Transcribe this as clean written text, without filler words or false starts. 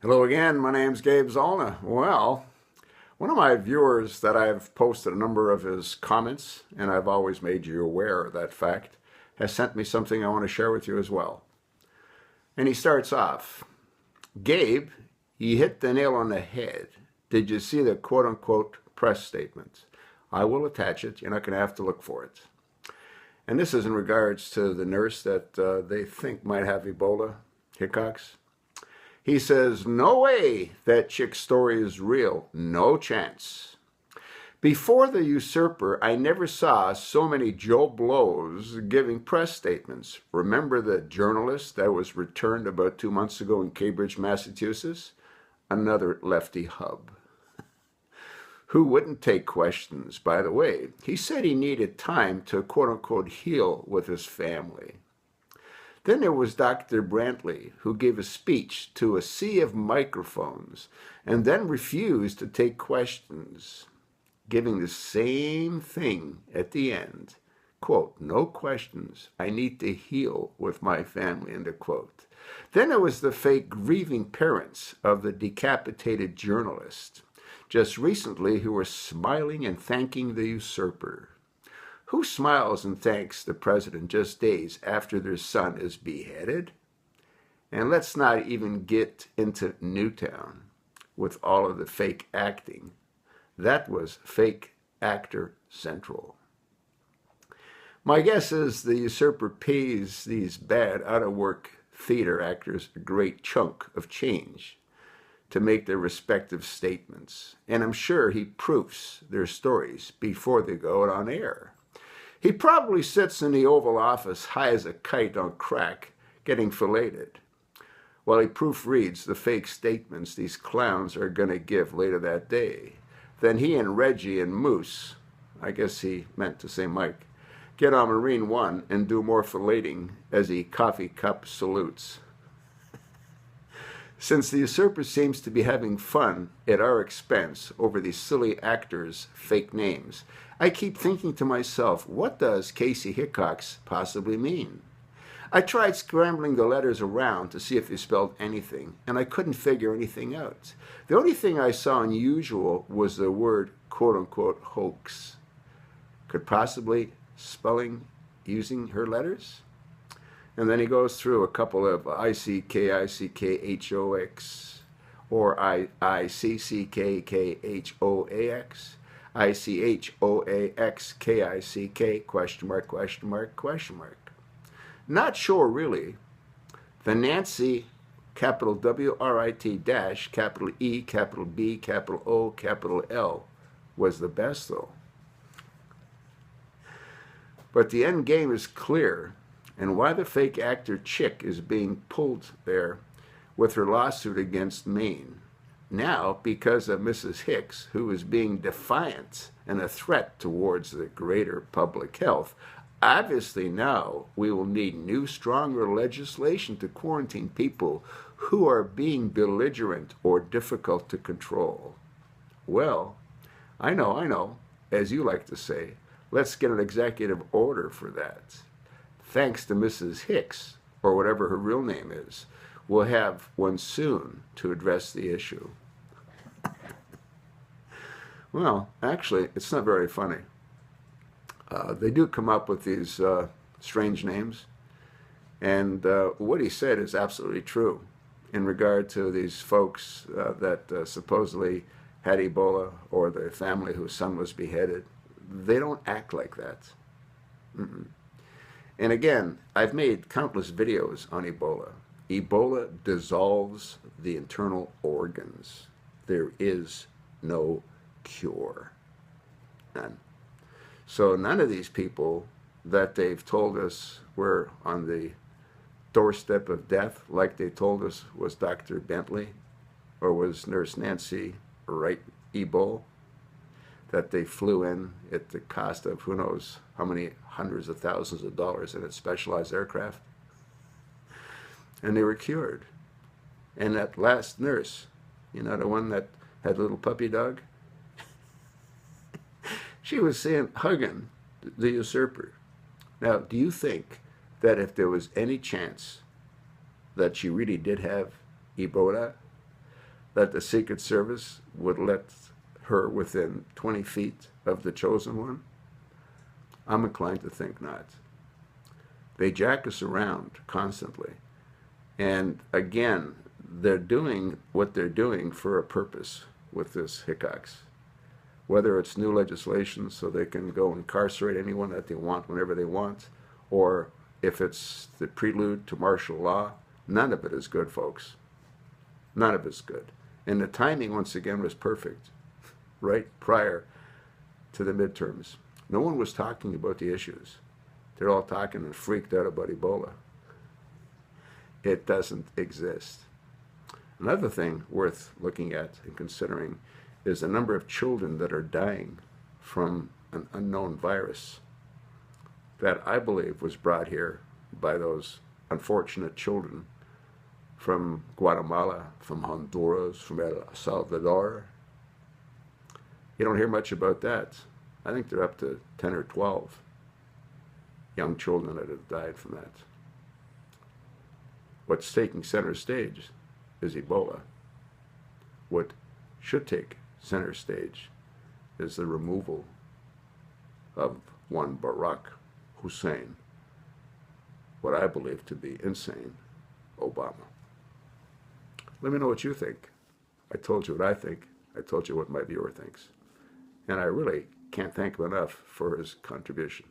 Hello again, my name's Gabe Zollner. Well, one of my viewers that I've posted a number of his comments, and I've always made you aware of that fact, has sent me something I want to share with you as well. And he starts off, Gabe, you hit the nail on the head. Did you see the quote-unquote press statement? I will attach it. You're not going to have to look for it. And this is in regards to the nurse that they think might have Ebola, Hickox. He says, no way that chick's story is real. No chance. Before the usurper, I never saw so many Joe Blows giving press statements. Remember the journalist that was returned about 2 months ago in Cambridge, Massachusetts? Another lefty hub. Who wouldn't take questions, by the way. He said he needed time to quote-unquote heal with his family. Then there was Dr. Brantley, who gave a speech to a sea of microphones and then refused to take questions, giving the same thing at the end. Quote, no questions. I need to heal with my family, end of quote. Then there was the fake grieving parents of the decapitated journalist, just recently who were smiling and thanking the usurper. Who smiles and thanks the president just days after their son is beheaded? And let's not even get into Newtown with all of the fake acting. That was fake actor central. My guess is the usurper pays these bad out-of-work theater actors a great chunk of change to make their respective statements. And I'm sure he proofs their stories before they go out on air. He probably sits in the Oval Office high as a kite on crack, getting filleted, while he proofreads the fake statements these clowns are going to give later that day. Then he and Reggie and Moose, I guess he meant to say Mike, get on Marine One and do more filleting as he coffee cup salutes. Since the usurper seems to be having fun at our expense over these silly actors' fake names, I keep thinking to myself, what does Kaci Hickox possibly mean? I tried scrambling the letters around to see if they spelled anything, and I couldn't figure anything out. The only thing I saw unusual was the word quote-unquote hoax. Could possibly spelling using her letters? And then he goes through a couple of ICKICKHOX or ICCKKHOAX, ICHOAXKICK, question mark, question mark, question mark. Not sure really. The Nancy, capital WRIT dash, capital E, capital B, capital O, capital L was the best though. But the end game is clear. And why the fake actor chick is being pulled there with her lawsuit against Maine. Now, because of Mrs. Hicks, who is being defiant and a threat towards the greater public health, obviously now we will need new, stronger legislation to quarantine people who are being belligerent or difficult to control. Well, I know, as you like to say, let's get an executive order for that. Thanks to Mrs. Hicks, or whatever her real name is, we'll have one soon to address the issue. Well, actually, it's not very funny. They do come up with these strange names, and what he said is absolutely true in regard to these folks that supposedly had Ebola or the family whose son was beheaded. They don't act like that. Mm-mm. And again, I've made countless videos on Ebola. Ebola dissolves the internal organs. There is no cure. None. So none of these people that they've told us were on the doorstep of death, like they told us was Dr. Bentley or was Nurse Nancy Wright Ebo, that they flew in at the cost of who knows how many hundreds of thousands of dollars in its specialized aircraft. And they were cured. And that last nurse, you know, the one that had a little puppy dog, she was hugging the usurper. Now, do you think that if there was any chance that she really did have Ebola, that the Secret Service would let her within 20 feet of the chosen one? I'm inclined to think not. They jack us around constantly. And again, they're doing what they're doing for a purpose with this Hickox. Whether it's new legislation so they can go incarcerate anyone that they want whenever they want, or if it's the prelude to martial law, none of it is good, folks. None of it's good. And the timing, once again, was perfect, right prior to the midterms. No one was talking about the issues. They're all talking and freaked out about Ebola. It doesn't exist. Another thing worth looking at and considering is the number of children that are dying from an unknown virus that I believe was brought here by those unfortunate children from Guatemala, from Honduras, from El Salvador. You don't hear much about that. I think they're up to 10 or 12 young children that have died from that. What's taking center stage is Ebola. What should take center stage is the removal of one Barack Hussein, what I believe to be insane Obama. Let me know what you think. I told you what I think. I told you what my viewer thinks. And I really can't thank him enough for his contribution.